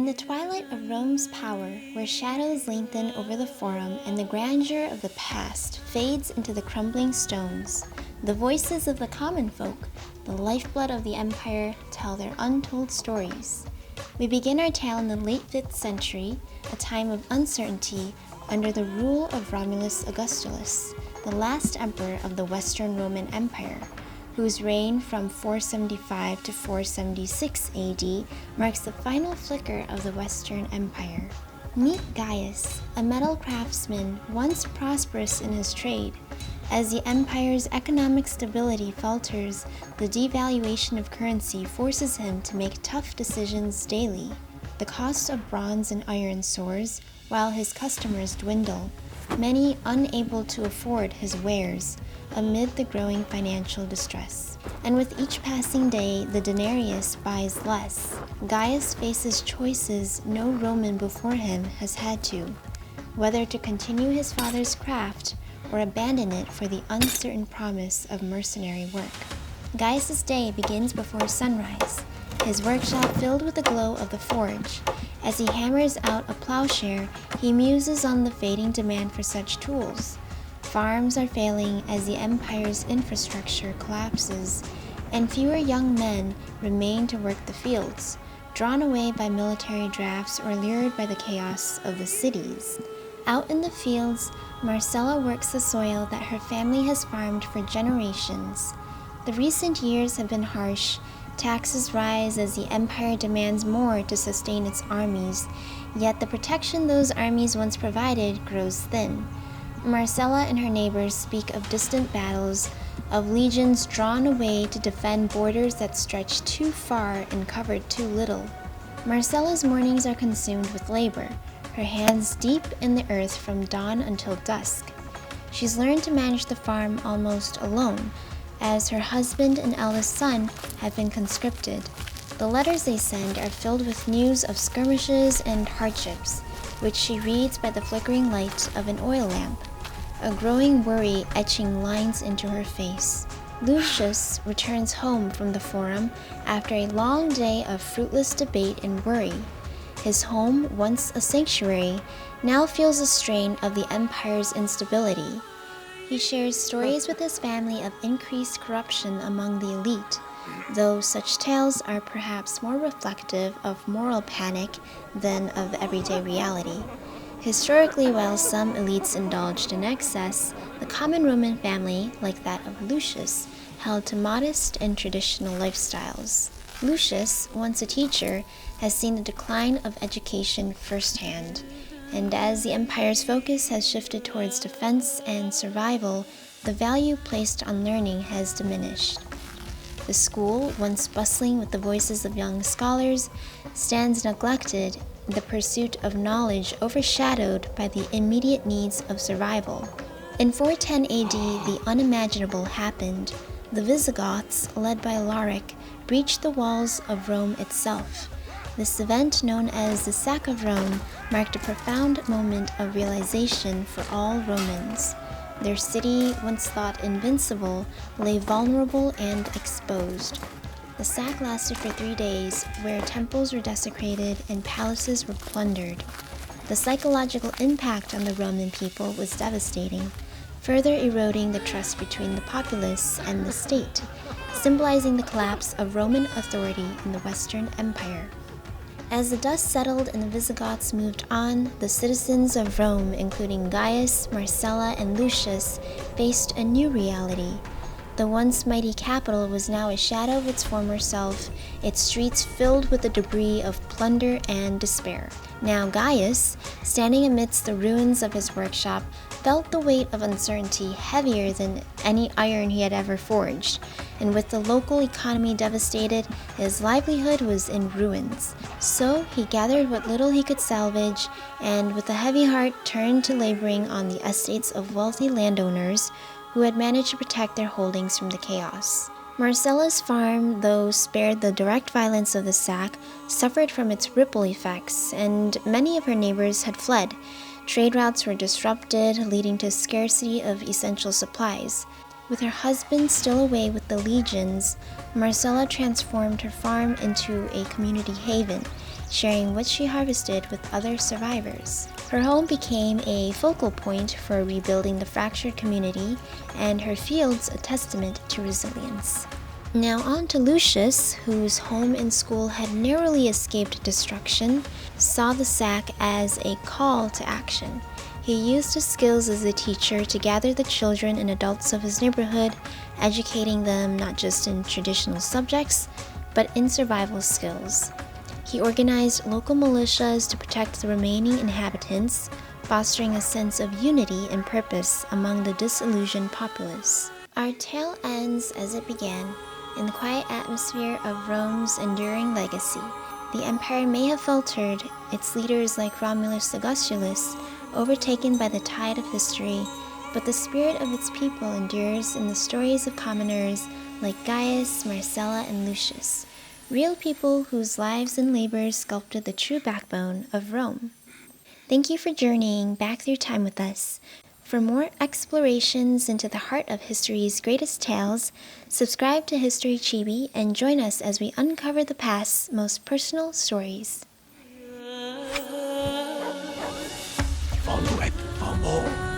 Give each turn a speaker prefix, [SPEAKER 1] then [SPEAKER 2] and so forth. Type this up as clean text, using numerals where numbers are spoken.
[SPEAKER 1] the twilight of Rome's power, where shadows lengthen over the forum and the grandeur of the past fades into the crumbling stones, the voices of the common folk, the lifeblood of the empire, tell their untold stories. We begin our tale in the late 5th century, a time of uncertainty under the rule of Romulus Augustulus, the last emperor of the Western Roman Empire, whose reign from 475 to 476 AD marks the final flicker of the Western Empire. Meet Gaius, a metal craftsman once prosperous in his trade. As the empire's economic stability falters, the devaluation of currency forces him to make tough decisions daily. The cost of bronze and iron soars, while his customers dwindle, many unable to afford his wares amid the growing financial distress. And with each passing day, the denarius buys less. Gaius faces choices no Roman before him has had to, whether to continue his father's craft or abandon it for the uncertain promise of mercenary work. Gaius' day begins before sunrise, his workshop filled with the glow of the forge. As he hammers out a plowshare, he muses on the fading demand for such tools. Farms are failing as the empire's infrastructure collapses, and fewer young men remain to work the fields, drawn away by military drafts or lured by the chaos of the cities. Out in the fields, Marcela works the soil that her family has farmed for generations. The recent years have been harsh. Taxes rise as the empire demands more to sustain its armies, yet the protection those armies once provided grows thin. Marcela and her neighbors speak of distant battles, of legions drawn away to defend borders that stretched too far and covered too little. Marcela's mornings are consumed with labor, her hands deep in the earth from dawn until dusk. She's learned to manage the farm almost alone, as her husband and eldest son have been conscripted. The letters they send are filled with news of skirmishes and hardships, which she reads by the flickering light of an oil lamp, a growing worry etching lines into her face. Lucius returns home from the forum after a long day of fruitless debate and worry. His home, once a sanctuary, now feels the strain of the empire's instability. He shares stories with his family of increased corruption among the elite, though such tales are perhaps more reflective of moral panic than of everyday reality. Historically, while some elites indulged in excess, the common Roman family, like that of Lucius, held to modest and traditional lifestyles. Lucius, once a teacher, has seen the decline of education firsthand, and as the empire's focus has shifted towards defense and survival, the value placed on learning has diminished. The school, once bustling with the voices of young scholars, stands neglected, the pursuit of knowledge overshadowed by the immediate needs of survival. In 410 AD, the unimaginable happened. The Visigoths, led by Alaric, breached the walls of Rome itself. This event, known as the Sack of Rome, marked a profound moment of realization for all Romans. Their city, once thought invincible, lay vulnerable and exposed. The sack lasted for 3 days, where temples were desecrated and palaces were plundered. The psychological impact on the Roman people was devastating, further eroding the trust between the populace and the state, symbolizing the collapse of Roman authority in the Western Empire. As the dust settled and the Visigoths moved on, the citizens of Rome, including Gaius, Marcela, and Lucius, faced a new reality. The once mighty capital was now a shadow of its former self, its streets filled with the debris of plunder and despair. Now Gaius, standing amidst the ruins of his workshop, felt the weight of uncertainty heavier than any iron he had ever forged, and with the local economy devastated, his livelihood was in ruins. So he gathered what little he could salvage, and with a heavy heart turned to laboring on the estates of wealthy landowners who had managed to protect their holdings from the chaos. Marcela's farm, though spared the direct violence of the sack, suffered from its ripple effects, and many of her neighbors had fled. Trade routes were disrupted, leading to scarcity of essential supplies. With her husband still away with the legions, Marcela transformed her farm into a community haven, sharing what she harvested with other survivors. Her home became a focal point for rebuilding the fractured community, and her fields a testament to resilience. Now on to Lucius, whose home and school had narrowly escaped destruction, saw the sack as a call to action. He used his skills as a teacher to gather the children and adults of his neighborhood, educating them not just in traditional subjects, but in survival skills. He organized local militias to protect the remaining inhabitants, fostering a sense of unity and purpose among the disillusioned populace. Our tale ends as it began, in the quiet atmosphere of Rome's enduring legacy. The empire may have faltered, its leaders like Romulus Augustulus overtaken by the tide of history, but the spirit of its people endures in the stories of commoners like Gaias, Marcela, and Lucius, real people whose lives and labors sculpted the true backbone of Rome. Thank you for journeying back through time with us. For more explorations into the heart of history's greatest tales, subscribe to History Chibi and join us as we uncover the past's most personal stories.
[SPEAKER 2] Follow it for more.